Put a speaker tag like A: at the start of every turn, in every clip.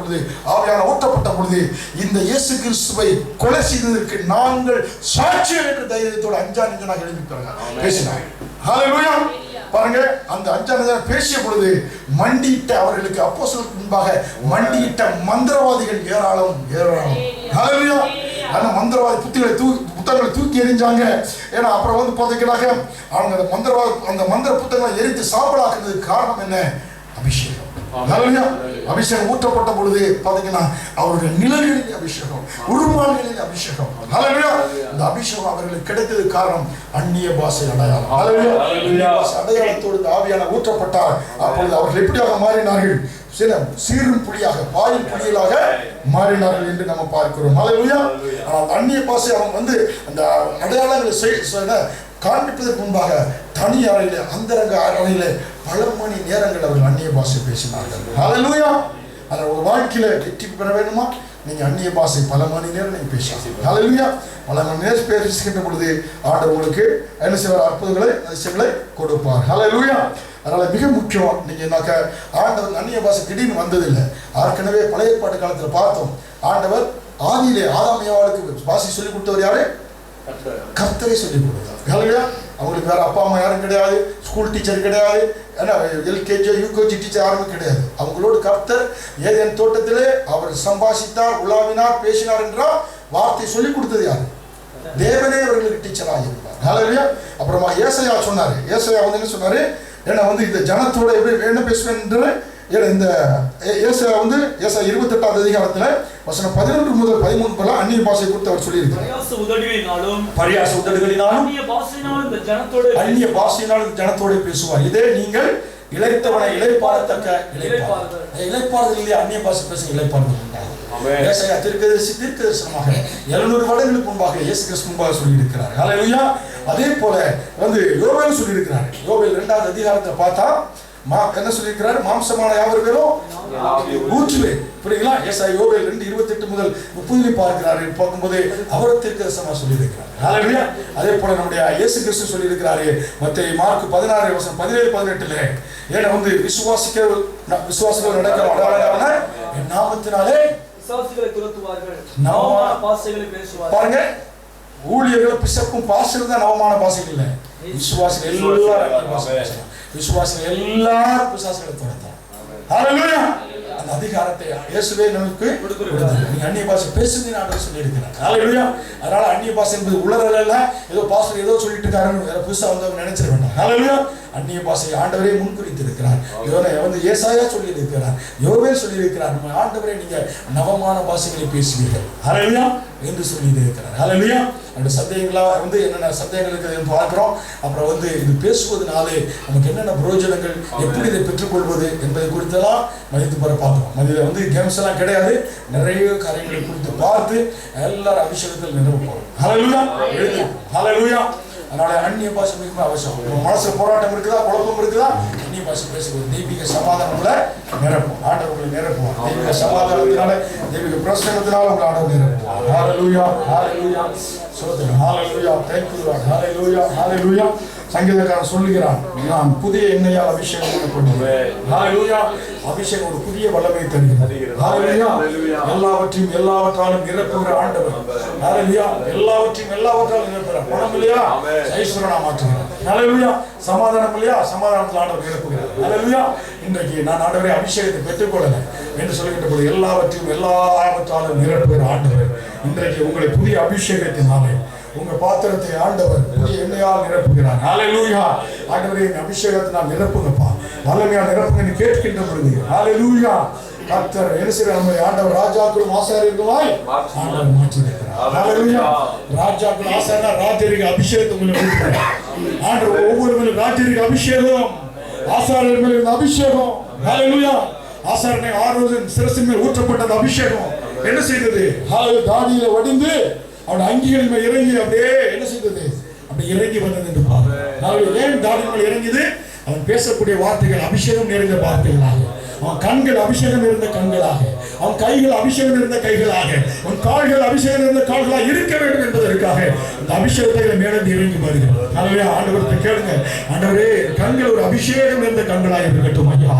A: பொழுது, ஆவியான ஊற்றப்பட்ட பொழுது, இந்த இயேசு கிறிஸ்துவை கொலை செய்ததற்கு நாங்கள் சாட்சியம் என்ற தைரியத்தோடு அஞ்சானிஜனாக எழுதிக்கிறாங்க பேசினார். ஹல்லேலூயா. பாருங்க, அந்த அஞ்சானிஜன் பேசிய பொழுது மண்டியிட்ட அவர்களுக்கு அப்போஸ்தலருக்கு முன்பாக மண்டியிட்ட மந்திரவாதிகள் ஏராளம் ஏராளம். ஹல்லேலூயா. அந்த மந்திரவாதி புத்தகங்களை தூக்கி எறிஞ்சாங்க. ஏன்னா அப்புறம் வந்து பார்த்தீங்கன்னாக்க அவங்க அந்த மந்திர புத்தகங்களை எரித்து சாம்பலாக்குறதுக்கு காரணம் என்ன? அபிஷேகம். அபிஷேகம் ஊற்றப்பட்ட பொழுது பாத்தீங்கன்னா அவருடைய நிழலில் அபிஷேகம், உருமாலிகளில் அபிஷேகம். இந்த அபிஷேகம் அவர்களுக்கு கிடைத்தது காரணம் அந்நிய பாஷை அடையாளம். அடையாளத்தோடு ஆவியான ஊற்றப்பட்டார். அப்பொழுது அவர்கள் எப்படியாக மாறினார்கள்? சில சீரும் புலியாக பாயும் புலிகளாக மாறினார்கள் என்று நம்ம பார்க்கிறோம். ஆனால் அந்நிய பாஷை அவன் வந்து அந்த அடையாளங்களை காண்பிப்பதற்கு முன்பாக தனி அறையில, அந்தரங்க அறையில பல மணி நேரங்கள் அவர்கள் அந்நிய பாஷை பேசினார்கள். ஹல்லேலூயா. அதில் ஒரு வாழ்க்கையில வெற்றி பெற வேணுமா? நீங்க அந்நிய பாஷை பல மணி நேரம் நீங்க பேசலாம். ஹல்லேலூயா. பல மணி நேரம் பேசுகின்ற பொழுது ஆண்டவர் உங்களுக்கு என்ன செய்வார்? அற்புதங்களை அதிசயங்களை கொடுப்பார். ஹல்லேலூயா. அதனால மிக முக்கியம், நீங்க என்னாக்க ஆண்டவர் அந்நிய பாஷை திடீர்னு வந்ததில்லை. ஏற்கனவே பழைய ஏற்பாட்டு காலத்துல பார்த்தோம். ஆண்டவர் ஆதியிலே ஆதாம் ஏவாளுக்கு பாஷை சொல்லிக் கொடுத்தவர் யாரு? கர்த்தரை சொல்லிக் கொடுத்தார். அவங்களுக்கு வேற அப்பா அம்மா யாரும் கிடையாது, ஸ்கூல் டீச்சர் கிடையாது, எல்கேஜி யூகேஜி டீச்சர் யாருமே கிடையாது. அவங்களோடு கர்த்தர் ஏதேன் தோட்டத்திலே அவர் சம்பாஷித்தார், உலாவினார், பேசினார் என்றால் வார்த்தை சொல்லிக் கொடுத்தது யாரு? தேவனே அவர்களுக்கு டீச்சராக இருந்தார். ஹல்லேலூயா. அப்புறமா ஏசாயா சொன்னாரு. ஏசாயா வந்து என்ன சொன்னாரு? ஏன்னா வந்து இந்த ஜனத்தோட எப்படி என்ன பேசுவேன் என்று இந்த ஏசாயா வந்து ஏசாயா 28ஆவது அதிகாரத்துல வசனம் 11 முதல் 13 அந்நிய பாஷை குறித்து அவர் சொல்லியிருக்கிறார். பரியாச உதடுகளினாலும் அந்நிய பாஷையினாலும் ஜனத்தோட பேசுவார். இதே நீங்கள் இளைத்தவனை இளைப்பாறத்தக்க இளைப்பாறுதல் இல்லையா? அந்நிய பாஷை பேச இளைப்பாறுதல் உண்டாகும். ஏசாயா தீர்க்கதரிசனமாக 700 வருடங்களுக்கு முன்பாக இயேசு கிறிஸ்து முன்பாக சொல்லியிருக்கிறார். ஹல்லேலூயா. அதே போல வந்து யோவேல் சொல்லியிருக்கிறார். யோவேல் 2ஆவது அதிகாரத்தை பார்த்தா என்ன சொல்லியிருக்கிறார்? மாம்சமான யாவர் பேரும் ஊற்றுவேன். புரியுங்களா? ஏசாயா யோவேல் 2:28 முதல் 30 பார்க்கும்போது அவர் தீர்க்கதரிசனமா சொல்லியிருக்கிறார். ஹல்லேலூயா. அதே போல நம்முடைய இயேசு கிறிஸ்து சொல்லியிருக்கிறாரு மத்தேயு மார்க் 16 வசனம் 17-18 ஏன்னா வந்து விசுவாசிகள் நடக்கிற அடையாளமான என் நாமத்தினாலே விசுவாசிகளை துரத்துவார்கள், நவமான பாஷைகளை பேசுவார்கள். பாருங்க, ஊழியர்கள் பிசப்பும் பாஷைகள் தான் நவமான பாஷைகள் இல்லை. விசுவாசிகள் எல்லாரும் பிசாசுகளை துரத்தார். ஹல்லேலூயா. அந்த அதிகாரத்தை இயேசுவே நமக்கு கொடுத்தார். நீங்க அந்நிய பாஷை பேசுங்கன்னு ஆண்டவர் சொல்லியிருக்கிறார். ஹல்லேலூயா. அதனால அந்நிய பாஷை என்பது உலகில் இல்ல, ஏதோ பாஸ்டர் ஏதோ சொல்லிட்டு இருக்காருன்னு புதுசா வந்தவங்க நினைச்சிட வேண்டாம். ஹல்லேலூயா. அந்நிய பாஷை ஆண்டவரே முன்குறித்து இருக்கிறார். இதனை வந்து ஏசாயா சொல்லி இருக்கிறார், யோவேல் சொல்லி இருக்கிறார். நம்ம ஆண்டவரே நீங்க நவமான பாஷைகளை பேசுவீர்கள் ஹல்லேலூயா என்று சொல்லி இருக்கிறார். ஹல்லேலூயா. அந்த சந்தேகங்களா வந்து என்னென்ன சந்தேகங்களுக்கு பார்க்கிறோம். அப்புறம் வந்து இது பேசுவதனாலே நமக்கு என்னென்ன பிரயோஜனங்கள், எப்படி இதை பெற்றுக்கொள்வது என்பதை குறித்தெல்லாம் மதித்து பெற பார்க்கிறோம். அதில் வந்து கேம்ஸ் எல்லாம் கிடையாது, நிறைய காரியங்களை குறித்து பார்த்து எல்லாரும் அபிஷேகத்தில் நிரப்போம். ஹல்லேலூயா. ஹல்லேலூயா. அதனால அந்நிய பாஷை மிகவும் அவசியம். மனசுல போராட்டம் இருக்குதா, குழப்பம் இருக்குதா, அந்நிய பாஷை பேசுவது தெய்வீக சமாதானங்களை நிரப்பும். ஆண்டவர்களை நிரப்புவார். தெய்வீக சமாதானத்தினால, தெய்வீக பிரசன்னத்தினால உங்களை ஆண்டவர் நிரப்புவார். ஹல்லேலூயா. ஹல்லேலூயா. சோதரம். Hallelujah. Thank you lord. Hallelujah. Hallelujah. சங்கீதக்காரன் சொல்லுகிறான், நான் புதிய எண்ணெயால் அபிஷேகம் பண்ணப்படுவேன். ஹல்லேலூயா. அபிஷேகம் ஒரு புதிய வல்லமை தருகிறது. ஹல்லேலூயா. எல்லாவற்றாலும் நிரப்புகிற ஆண்டவர். ஹல்லேலூயா. எல்லாவற்றாலும் நிரப்புகிறார். பணம் இல்லையா, ஐஸ்வரனா மாற்றுகிறார். ஹல்லேலூயா. சமாதானம் இல்லையா, சமாதானத்தில் ஆண்டவர் நிரப்புகிறார். ஹல்லேலூயா. இன்றைக்கு நான் ஆண்டவரை அபிஷேகத்தை பெற்றுக்கொள்ளல என்று சொல்லுகின்ற போது எல்லாவற்றாலும் நிரப்புகிற ஆண்டவர் இன்றைக்கு உங்களை புதிய அபிஷேகத்தினாலே உங்க பாத்திரத்தை ஆண்டவர் புதிய எண்ணெயால் நிரப்புகிறார். ஹல்லேலூயா. ஆண்டவரே என் அபிஷேகத்தினால் நிரப்புங்கப்பா, வல்லமையா நிரப்புங்க கேட்கின்ற பொழுது ஹல்லேலூயா கர்த்தர் என்ன செய்யறார்? நம்ம ஆண்டவர் ராஜாக்களும் ஆசாரியர்களுமாய் ஆண்டவர் மாற்றி இருக்கிறார். ஹல்லேலூயா. ராஜாக்கள் ஆசாரியனா ராஜரிக அபிஷேகத்தை உங்களுக்கு கொடுக்கிறார். ஆண்டவர் ஒவ்வொருவரும் ராஜரிக அபிஷேகம், ஆசாரியர் மேல் அபிஷேகம். ஹல்லேலூயா. ஆசாரியனை ஆரோக்கியம் சிரசின் மேல் ஊற்றப்பட்டது அபிஷேகம் என்ன செய்தது? தாடியில வடிந்து அவன் அங்கிகளின் மேல் இறங்கி அப்படியே என்ன செய்தது? அப்படி இறங்கி வந்தது என்று பாருங்கள். ஏன் தாடியின் மேல் இறங்கியது? அவன் பேசக்கூடிய வார்த்தைகள் அபிஷேகம் நிறைந்த வார்த்தைகளாக அவன் கண்கள் அபிஷேகம் இருந்த கண்களாக, அவன் கைகள் அபிஷேகம் இருந்த கைகளாக, உன் கால்கள் அபிஷேகம் இருந்த கால்களாக இருக்க வேண்டும் என்பதற்காக இந்த அபிஷேகத்தை மேலே இறங்கி வருகிறது. அதுவே ஆண்டவர்கிட்ட கேளுங்க, ஆண்டவரே கண்கள் ஒரு அபிஷேகம் இருந்த கண்களாக இருக்கட்டும் ஐயா.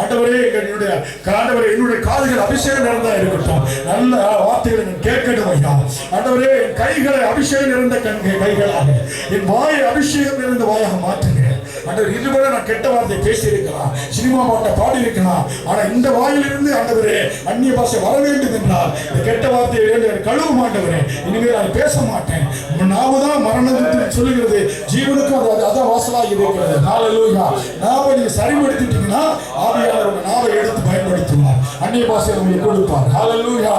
A: ஆண்டவரே என்னுடைய காதுகள் அபிஷேகம் நிறைந்தா இருக்கட்டும், நல்ல வார்த்தைகளை நான் கேட்கட்டும் ஐயா. ஆண்டவரே என் கைகளை அபிஷேகம் நிறைந்த கைகளாக, என் வாயை அபிஷேகம் நிறைந்த வாயாக மாற்றுங்க. ஆண்டவர் இதுவரை நான் கெட்ட வார்த்தை பேசி இருக்கலாம், சினிமா பாட்டை பாடி இருக்கலாம், ஆனா இந்த வாயிலிருந்து ஆண்டவரே அந்நிய பாஷை வர வேண்டும் என்றால் இந்த கெட்ட வார்த்தையை கழுவ மாட்டவரே, இனிமேல் நான் பேச மாட்டேன். நாவுதான் மரணத்தை சொல்லுகிறது, ஜீவனுக்கும் அதான் வாசலாக இருக்கிறது. ஹல்லேலூயா. நாவை நீங்க சரிபடுத்திட்டீங்கன்னா ஆவியானவர் உங்க நாவை எடுத்து பயன்படுத்துவார், அந்நிய பாஷையை உங்களுக்கு கொடுப்பார். ஹல்லேலூயா.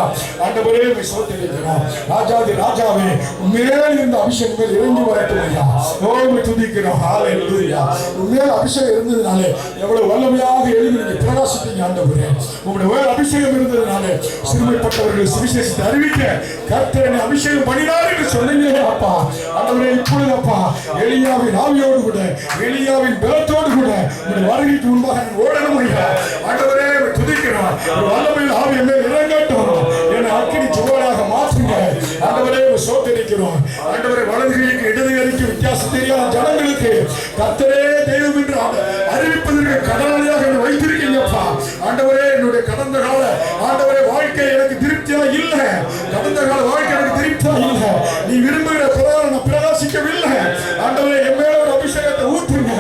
A: ஆண்டவரே உம்மை ஸ்தோத்திரிக்கிறோம். ராஜாதி ராஜாவே உம்மேல் இருந்த அபிஷேகம் மேல் இறங்கி வரட்டும் ஐயா. உம்மை துதிக்கிறோம். ஹல்லேலூயா. உம்மேல் அபிஷேகம் இருந்ததுனாலே எவ்வளவு வல்லமையாக எழுதி நீங்க பிரகாசித்தீங்க ஆண்டவரே. உங்களுடைய வேறு அபிஷேகம் இருந்ததுனாலே சிறுமைப்பட்டவர்கள் சுவிசேஷத்தை அறிவிக்க கர்த்தர் என்னை அபிஷேகம் பண்ணினார் என்று சொன்னீங்களே அப்பா. ஆண்டவரே இப்பொழுது அப்பா எலியாவின் ஆவியோடு கூட, எலியாவின் பலத்தோடு கூட உங்களுடைய வருகைக்கு முன்பாக ஓடணும் ஐயா. ஆண்டவரே துதிக்கிறோம். வல்லமையில் ஆவி மேல் இறங்கட்டும், என்னை அக்கினி சுவராக மாற்றுங்க. ஆண்டவரே சோதரிக்கிறோம். ஆண்டவரே வலது கைக்கு இடது கைக்கு வித்தியாசம் தெரியாத ஜனங்களுக்கு கர்த்தரே தெய்வம் என்று அறிவிப்பதற்கு கடனாளியாக என்னை வைத்திருக்கீங்கப்பா. ஆண்டவரே என்னுடைய கடந்த கால ஆண்டவரே வாழ்க்கை எனக்கு திருப்தியா இல்ல, கடந்த கால வாழ்க்கை எனக்கு திருப்தியா இல்ல, நீ விரும்புகிற பிரகாரம் நான் பிரகாசிக்கவில்லை. ஆண்டவரே என் மேல ஒரு அபிஷேகத்தை ஊற்றுங்க.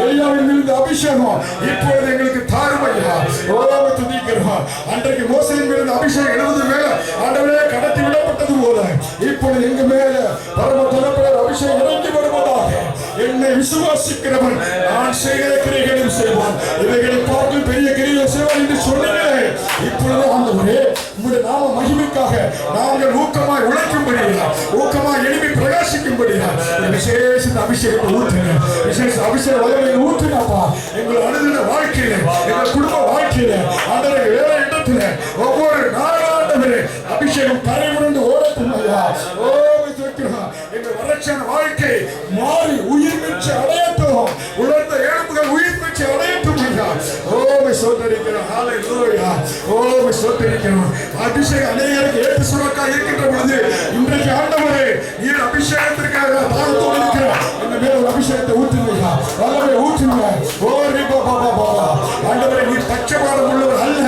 A: எலியாவின் மீது அபிஷேகம் இப்பொழுது எங்களுக்கு தாருமையா. ஓராம துதிக்கிறோம். அன்றைக்கு மோசேயின் மீது அபிஷேகம் எழுபது மேல ஆண்டவரே கடத்தி விடப்பட்டது போல இப்பொழுது எங்க மேல பரம தரப்பினர் அபிஷேகம் இறங்கி வருவதாக. என்னை விசுவாசிக்கிறவன் நான் செய்கிற கிரியைகளையும் செய்வான், இவைகளை பார்த்து பெரிய கிரியை செய்வான் என்று சொன்னீங்களே. இப்பொழுது ஆண்டவரே உங்களுடைய நாம மகிமைக்காக நாங்கள் ஊக்கமாய் உழைக்கும்படியா, ஊக்கமாய் எழுப்பி பிரகாசிக்கும்படியா விசேஷ அபிஷேகத்தை ஊற்றுங்க. விசேஷ அபிஷேக வல்லமையை ஊற்றுங்கப்பா. எங்கள் அனுதின வாழ்க்கையில, எங்கள் குடும்ப வாழ்க்கையில, ஆண்டவரே வேலை இடத்துல ஒவ்வொரு நாளாண்டவரே அபிஷேகம் கரைபுரண்டு ஓடட்டும் ஐயா. எங்கள் வறட்சியான வாழ்க்கை மாறி உயிர் மீட்சி அடையட்டும், உலர்ந்த எலும்புகள் உயிர் மீட்சி அடையட்டும் ஐயா. ஓமை சோதரிக்கிறோம். ஹல்லேலூயா. ஓமை சோதரிக்கிறோம். அபிஷேகம் அநேகருக்கு ஏற்று சுரக்கா இருக்கின்ற பொழுது இன்றைக்கு ஆண்டவரே நீர் அபிஷேகத்திற்காக தாகத்தோடு இருக்கிற எங்க மேல ஒரு அபிஷேகத்தை ஊற்றுங்க, வல்லமை ஊற்றுங்க. ஓ ரிபா பாபா பாபா. ஆண்டவரே நீர் பட்சபாதம் உள்ளவர் அல்ல,